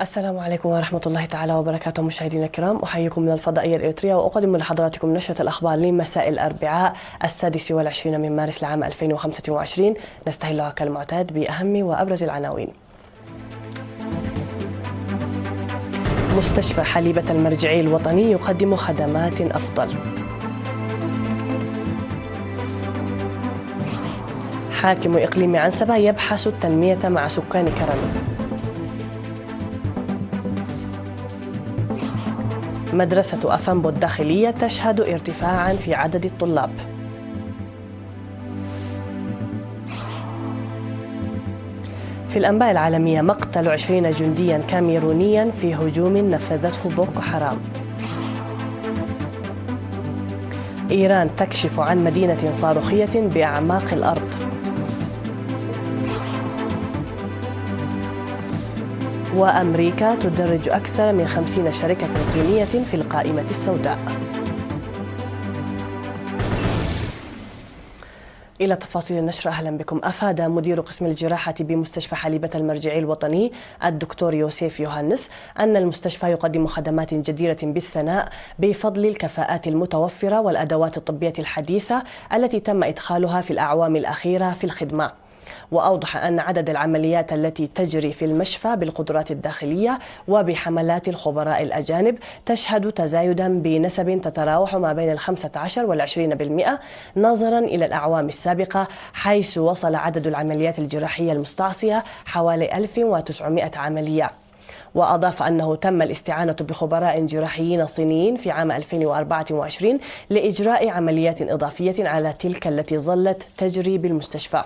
السلام عليكم ورحمة الله تعالى وبركاته. مشاهدينا الكرام، أحييكم من الفضائية الإريترية وأقدم لحضراتكم نشرة الأخبار لمساء الأربعاء 26 من مارس لعام 2025. نستهلها كالمعتاد بأهم وأبرز العناوين. مستشفى حليبة المرجعي الوطني يقدم خدمات أفضل. حاكم إقليم عنسبة يبحث التنمية مع سكان كرم. مدرسة أفنبو الداخلية تشهد ارتفاعا في عدد الطلاب. في الأنباء العالمية، مقتل 20 جنديا كاميرونيا في هجوم نفذته بوكو حرام. إيران تكشف عن مدينة صاروخية بأعماق الأرض. وأمريكا تدرج أكثر من 50 شركة صينية في القائمة السوداء. إلى تفاصيل النشر، أهلا بكم. أفاد مدير قسم الجراحة بمستشفى حليبة المرجعي الوطني الدكتور يوسف يوهانس أن المستشفى يقدم خدمات جديرة بالثناء بفضل الكفاءات المتوفرة والأدوات الطبية الحديثة التي تم إدخالها في الأعوام الأخيرة في الخدمة. وأوضح أن عدد العمليات التي تجري في المشفى بالقدرات الداخلية وبحملات الخبراء الأجانب تشهد تزايدا بنسب تتراوح ما بين 15 و20% نظرا إلى الأعوام السابقة، حيث وصل عدد العمليات الجراحية المستعصية حوالي 1900 عملية. وأضاف أنه تم الاستعانة بخبراء جراحيين صينيين في عام 2024 لإجراء عمليات إضافية على تلك التي ظلت تجري بالمستشفى.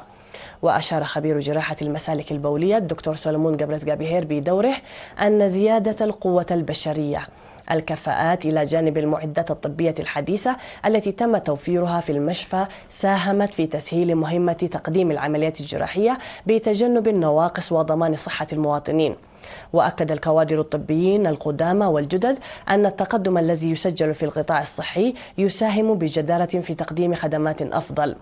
وأشار خبير جراحة المسالك البولية الدكتور سولومون جبرس جابيهير بدوره أن زيادة القوة البشرية، الكفاءات إلى جانب المعدات الطبية الحديثة التي تم توفيرها في المشفى ساهمت في تسهيل مهمة تقديم العمليات الجراحية بتجنب النواقص وضمان صحة المواطنين. وأكد الكوادر الطبيين القدامى والجدد أن التقدم الذي يسجل في القطاع الصحي يساهم بجدارة في تقديم خدمات أفضل.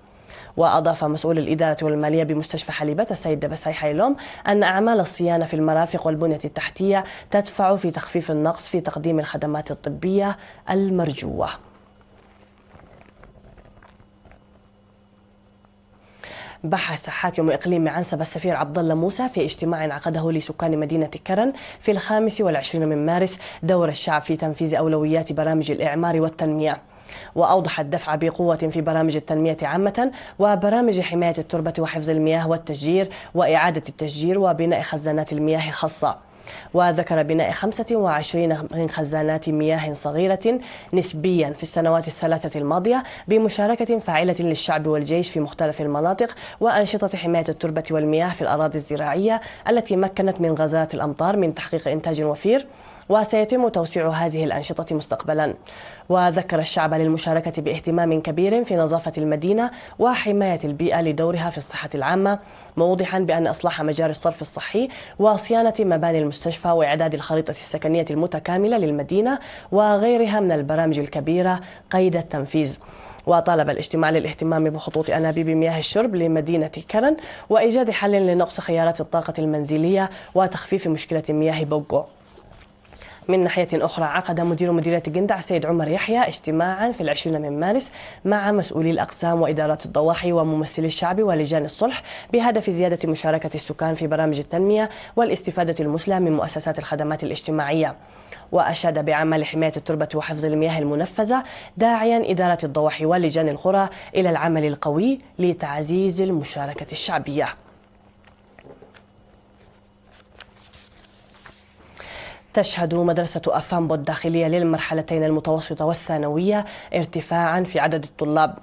وأضاف مسؤول الإدارة والمالية بمستشفى حليبة السيد دبساي حيلوم أن أعمال الصيانة في المرافق والبنية التحتية تدفع في تخفيف النقص في تقديم الخدمات الطبية المرجوة. بحث حاكم إقليم عنسبة السفير عبد الله موسى في اجتماع عقده لسكان مدينة كرن في 25 من مارس دور الشعب في تنفيذ أولويات برامج الإعمار والتنمية. وأوضح الدفع بقوة في برامج التنمية عامة وبرامج حماية التربة وحفظ المياه والتشجير وإعادة التشجير وبناء خزانات المياه خاصة. وذكر بناء 25 من خزانات مياه صغيرة نسبيا في السنوات الثلاثة الماضية بمشاركة فاعلة للشعب والجيش في مختلف المناطق، وأنشطة حماية التربة والمياه في الأراضي الزراعية التي مكنت من غزارة الأمطار من تحقيق إنتاج وفير، وسيتم توسيع هذه الأنشطة مستقبلا. وذكر الشعب للمشاركة باهتمام كبير في نظافة المدينة وحماية البيئة لدورها في الصحة العامة، موضحا بأن إصلاح مجاري الصرف الصحي وصيانة مباني المستشفى وإعداد الخريطة السكنية المتكاملة للمدينة وغيرها من البرامج الكبيرة قيد التنفيذ. وطالب الاجتماع للاهتمام بخطوط أنابيب مياه الشرب لمدينة كرن وإيجاد حل لنقص خيارات الطاقة المنزلية وتخفيف مشكلة مياه بوغو. من ناحية أخرى، عقد مدير مديرية جندع سيد عمر يحيى اجتماعا في 20 من مارس مع مسؤولي الأقسام وإدارات الضواحي وممثلي الشعب ولجان الصلح بهدف زيادة مشاركة السكان في برامج التنمية والاستفادة المثلى من مؤسسات الخدمات الاجتماعية. وأشاد بعمل حماية التربة وحفظ المياه المنفذة، داعيا إدارة الضواحي ولجان القرى إلى العمل القوي لتعزيز المشاركة الشعبية. تشهد مدرسة أفنبو الداخلية للمرحلتين المتوسطة والثانوية ارتفاعا في عدد الطلاب.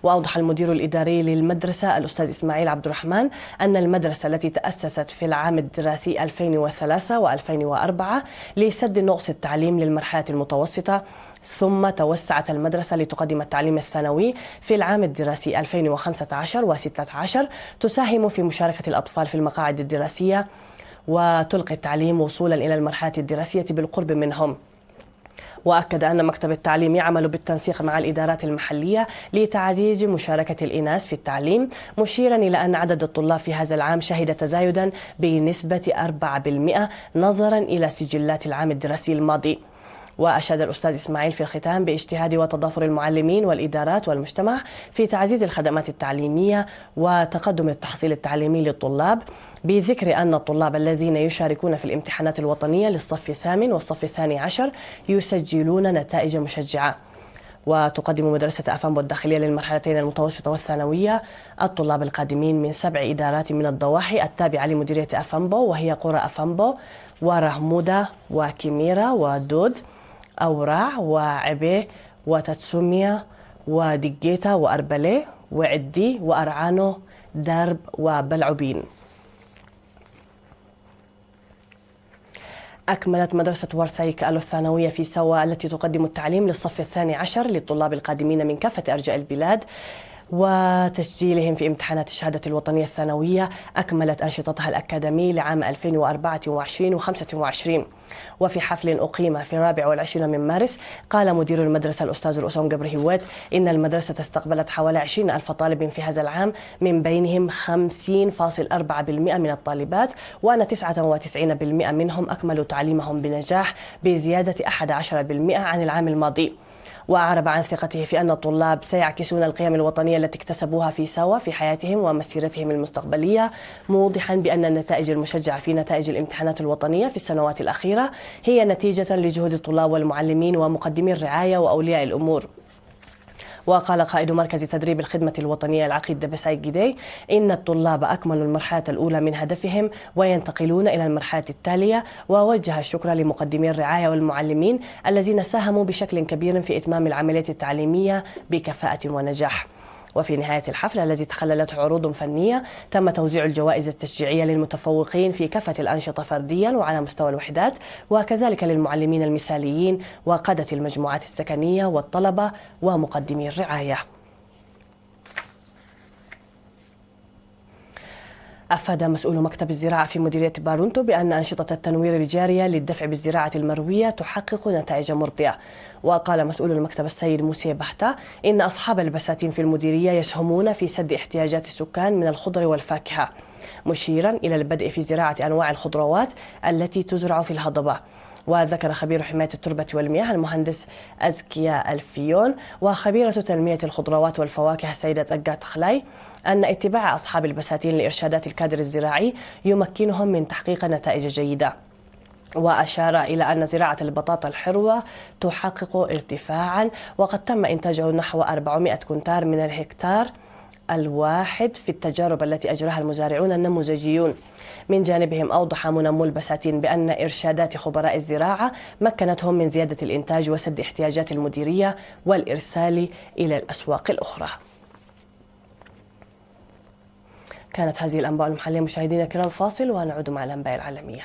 وأوضح المدير الإداري للمدرسة الأستاذ إسماعيل عبد الرحمن أن المدرسة التي تأسست في العام الدراسي 2003 و2004 لسد نقص التعليم للمرحلة المتوسطة، ثم توسعت المدرسة لتقدم التعليم الثانوي في العام الدراسي 2015 و16، تساهم في مشاركة الأطفال في المقاعد الدراسية وتلقي التعليم وصولا إلى المرحلة الدراسية بالقرب منهم. وأكد أن مكتب التعليم يعمل بالتنسيق مع الإدارات المحلية لتعزيز مشاركة الإناث في التعليم، مشيرا إلى أن عدد الطلاب في هذا العام شهد تزايدا بنسبة 4% نظرا إلى سجلات العام الدراسي الماضي. وأشاد الأستاذ إسماعيل في الختام باجتهاد وتضافر المعلمين والإدارات والمجتمع في تعزيز الخدمات التعليمية وتقدم التحصيل التعليمي للطلاب، بذكر أن الطلاب الذين يشاركون في الامتحانات الوطنية للصف الثامن والصف الثاني عشر يسجلون نتائج مشجعة. وتقدم مدرسة أفامبو الداخلية للمرحلتين المتوسطة والثانوية الطلاب القادمين من 7 إدارات من الضواحي التابعة لمديرية أفامبو، وهي قرى أفامبو ورهمودة وكيميرا ودود أوراع وعبي وتاتسوميا ودقيتا وأربلي وعدي وأرعانو درب وبلعبين. أكملت مدرسة ورسايك الثانوية في سوا التي تقدم التعليم للصف الثاني عشر للطلاب القادمين من كافة أرجاء البلاد وتسجيلهم في امتحانات الشهادة الوطنية الثانوية، أكملت أنشطتها الأكاديمي لعام 2024 و25. وفي حفل أقيم في 24 من مارس قال مدير المدرسة الأستاذ الأسوم قبر هوات إن المدرسة استقبلت حوالي 20,000 طالب في هذا العام، من بينهم 50.4% من الطالبات، وأن 99% منهم أكملوا تعليمهم بنجاح بزيادة 11% عن العام الماضي. وأعرب عن ثقته في أن الطلاب سيعكسون القيم الوطنية التي اكتسبوها في سوا في حياتهم ومسيرتهم المستقبلية، موضحا بأن النتائج المشجعة في نتائج الامتحانات الوطنية في السنوات الأخيرة هي نتيجة لجهود الطلاب والمعلمين ومقدمي الرعاية وأولياء الأمور. وقال قائد مركز تدريب الخدمة الوطنية العقيد دبساي جدي إن الطلاب أكملوا المرحلة الأولى من هدفهم وينتقلون إلى المرحلة التالية، ووجه الشكر لمقدمي الرعاية والمعلمين الذين ساهموا بشكل كبير في إتمام العملية التعليمية بكفاءة ونجاح. وفي نهاية الحفل الذي تخللته عروض فنية تم توزيع الجوائز التشجيعية للمتفوقين في كافة الأنشطة فرديا وعلى مستوى الوحدات، وكذلك للمعلمين المثاليين وقادة المجموعات السكنية والطلبة ومقدمي الرعاية. أفاد مسؤول مكتب الزراعة في مديرية بارونتو بأن أنشطة التنوير الجارية للدفع بالزراعة المروية تحقق نتائج مرضية. وقال مسؤول المكتب السيد موسى بحتة إن أصحاب البساتين في المديرية يسهمون في سد احتياجات السكان من الخضر والفاكهة، مشيرا إلى البدء في زراعة أنواع الخضروات التي تزرع في الهضبة. وذكر خبير حماية التربة والمياه المهندس أزكيا الفيون وخبيرة تنمية الخضروات والفواكه السيدة أجات خلاي أن اتباع أصحاب البساتين لإرشادات الكادر الزراعي يمكنهم من تحقيق نتائج جيدة. وأشار إلى أن زراعة البطاطا الحروة تحقق ارتفاعا، وقد تم إنتاجه نحو 400 كنتار من الهكتار الواحد في التجارب التي أجراها المزارعون النموذجيون. من جانبهم أوضح منمو البساتين بأن إرشادات خبراء الزراعة مكنتهم من زيادة الإنتاج وسد احتياجات المديرية والإرسال إلى الأسواق الأخرى. كانت هذه الأنباء المحلية مشاهدينا الكرام، فاصل ونعود مع الأنباء العالمية.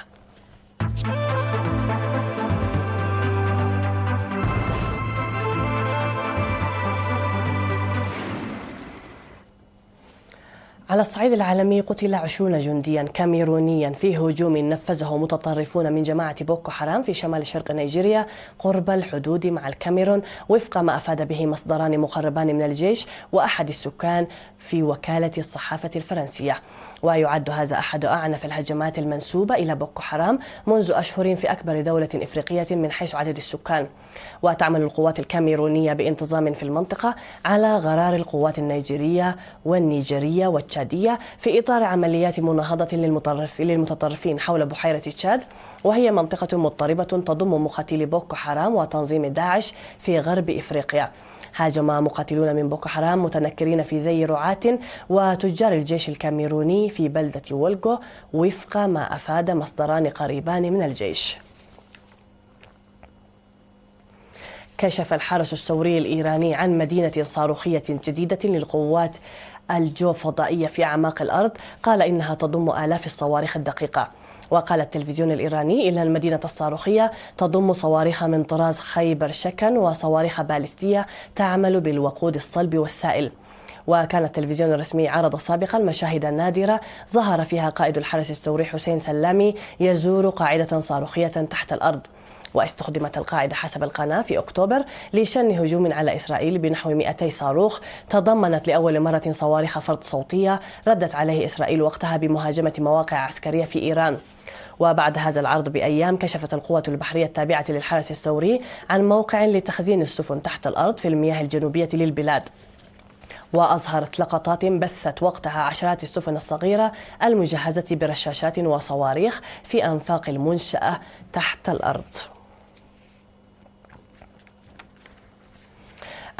على الصعيد العالمي قتل 20 جنديا كاميرونيا في هجوم نفذه متطرفون من جماعة بوكو حرام في شمال شرق نيجيريا قرب الحدود مع الكاميرون، وفق ما أفاد به مصدران مقربان من الجيش وأحد السكان في وكالة الصحافة الفرنسية. ويعد هذا أحد أعنف الهجمات المنسوبة إلى بوكو حرام منذ أشهر في أكبر دولة إفريقية من حيث عدد السكان. وتعمل القوات الكاميرونية بانتظام في المنطقة على غرار القوات النيجيرية والنيجيرية والتشادية في إطار عمليات مناهضة للمتطرفين حول بحيرة تشاد، وهي منطقة مضطربة تضم مقاتلي بوكو حرام وتنظيم داعش في غرب إفريقيا. هاجم مقاتلون من بوكو حرام متنكرين في زي رعاة وتجار الجيش الكاميروني في بلدة وولغو، وفق ما أفاد مصدران قريبان من الجيش. كشف الحرس الثوري الإيراني عن مدينة صاروخية جديدة للقوات الجوفضائية في أعماق الأرض، قال إنها تضم آلاف الصواريخ الدقيقة. وقال التلفزيون الإيراني إن المدينة الصاروخية تضم صواريخ من طراز خيبر شكن وصواريخ باليستية تعمل بالوقود الصلب والسائل. وكان التلفزيون الرسمي عرض سابقا مشاهد نادرة ظهر فيها قائد الحرس الثوري حسين سلامي يزور قاعدة صاروخية تحت الأرض. واستخدمت القاعدة حسب القناة في أكتوبر لشن هجوم على إسرائيل بنحو 200 صاروخ تضمنت لأول مرة صواريخ فرد صوتية ردت عليه إسرائيل وقتها بمهاجمة مواقع عسكرية في إيران. وبعد هذا العرض بأيام كشفت القوة البحرية التابعة للحرس الثوري عن موقع لتخزين السفن تحت الأرض في المياه الجنوبية للبلاد، وأظهرت لقطات بثت وقتها عشرات السفن الصغيرة المجهزة برشاشات وصواريخ في أنفاق المنشأة تحت الأرض.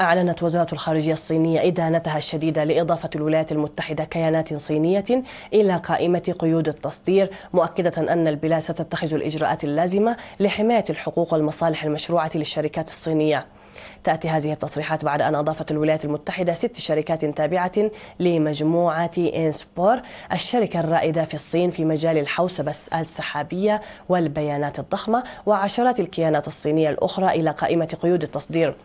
أعلنت وزارة الخارجية الصينية إدانتها الشديدة لإضافة الولايات المتحدة كيانات صينية إلى قائمة قيود التصدير، مؤكدة أن البلاد ستتخذ الإجراءات اللازمة لحماية الحقوق والمصالح المشروعة للشركات الصينية. تأتي هذه التصريحات بعد أن أضافت الولايات المتحدة 6 شركات تابعة لمجموعة إنسبور، الشركة الرائدة في الصين في مجال الحوسبة السحابية والبيانات الضخمة، وعشرات الكيانات الصينية الأخرى إلى قائمة قيود التصدير.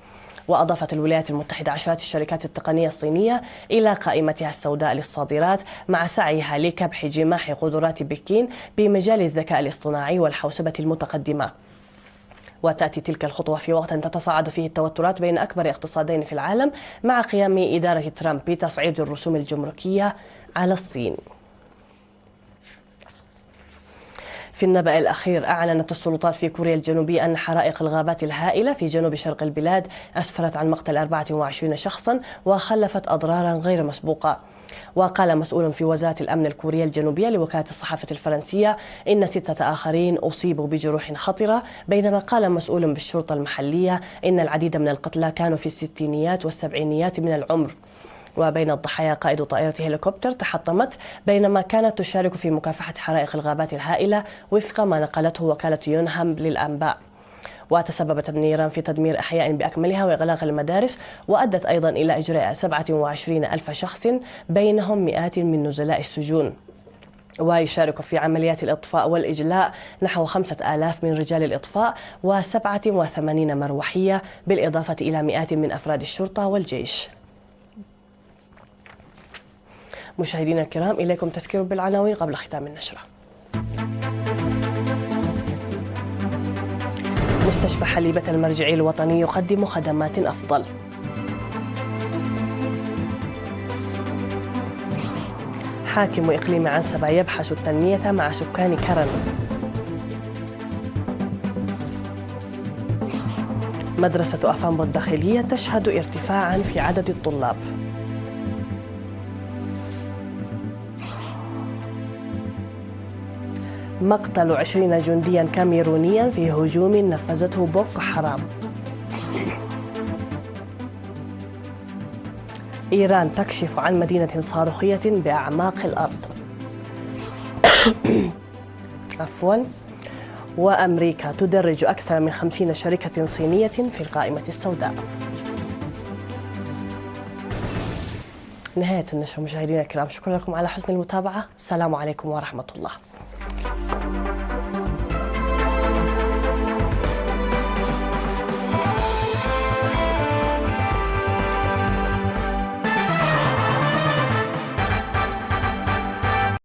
وأضافت الولايات المتحدة عشرات الشركات التقنية الصينية إلى قائمتها السوداء للصادرات، مع سعيها لكبح جماح قدرات بكين بمجال الذكاء الاصطناعي والحوسبة المتقدمة. وتأتي تلك الخطوة في وقت تتصاعد فيه التوترات بين أكبر اقتصادين في العالم مع قيام إدارة ترامب بتصعيد الرسوم الجمركية على الصين. في النبأ الأخير، أعلنت السلطات في كوريا الجنوبية أن حرائق الغابات الهائلة في جنوب شرق البلاد أسفرت عن مقتل 24 شخصا وخلفت أضرارا غير مسبوقة. وقال مسؤول في وزارة الأمن الكورية الجنوبية لوكالة الصحافة الفرنسية إن 6 آخرين أصيبوا بجروح خطرة، بينما قال مسؤول بالشرطة المحلية إن العديد من القتلى كانوا في الستينيات والسبعينيات من العمر. وبين الضحايا قائد طائرة هليكوبتر تحطمت بينما كانت تشارك في مكافحة حرائق الغابات الهائلة وفق ما نقلته وكالة يونهام للأنباء. وتسببت النيران في تدمير أحياء بأكملها وإغلاق المدارس، وأدت أيضا إلى إجراء 27,000 شخص بينهم مئات من نزلاء السجون. ويشارك في عمليات الإطفاء والإجلاء نحو 5,000 من رجال الإطفاء و87 مروحية، بالإضافة إلى مئات من أفراد الشرطة والجيش. مشاهدينا الكرام، إليكم تذكير بالعناوين قبل ختام النشرة. مستشفى حليبة المرجعي الوطني يقدم خدمات أفضل. حاكم إقليم عنسبة يبحث التنمية مع سكان كرن. مدرسة أفامبو الداخلية تشهد ارتفاعا في عدد الطلاب. مقتل 20 جنديا كاميرونيا في هجوم نفذته بوكو حرام. إيران تكشف عن مدينة صاروخية بأعماق الأرض. وأمريكا تدرج أكثر من 50 شركة صينية في القائمة السوداء. نهاية النشرة مشاهدينا الكرام، شكرا لكم على حسن المتابعة. السلام عليكم ورحمة الله.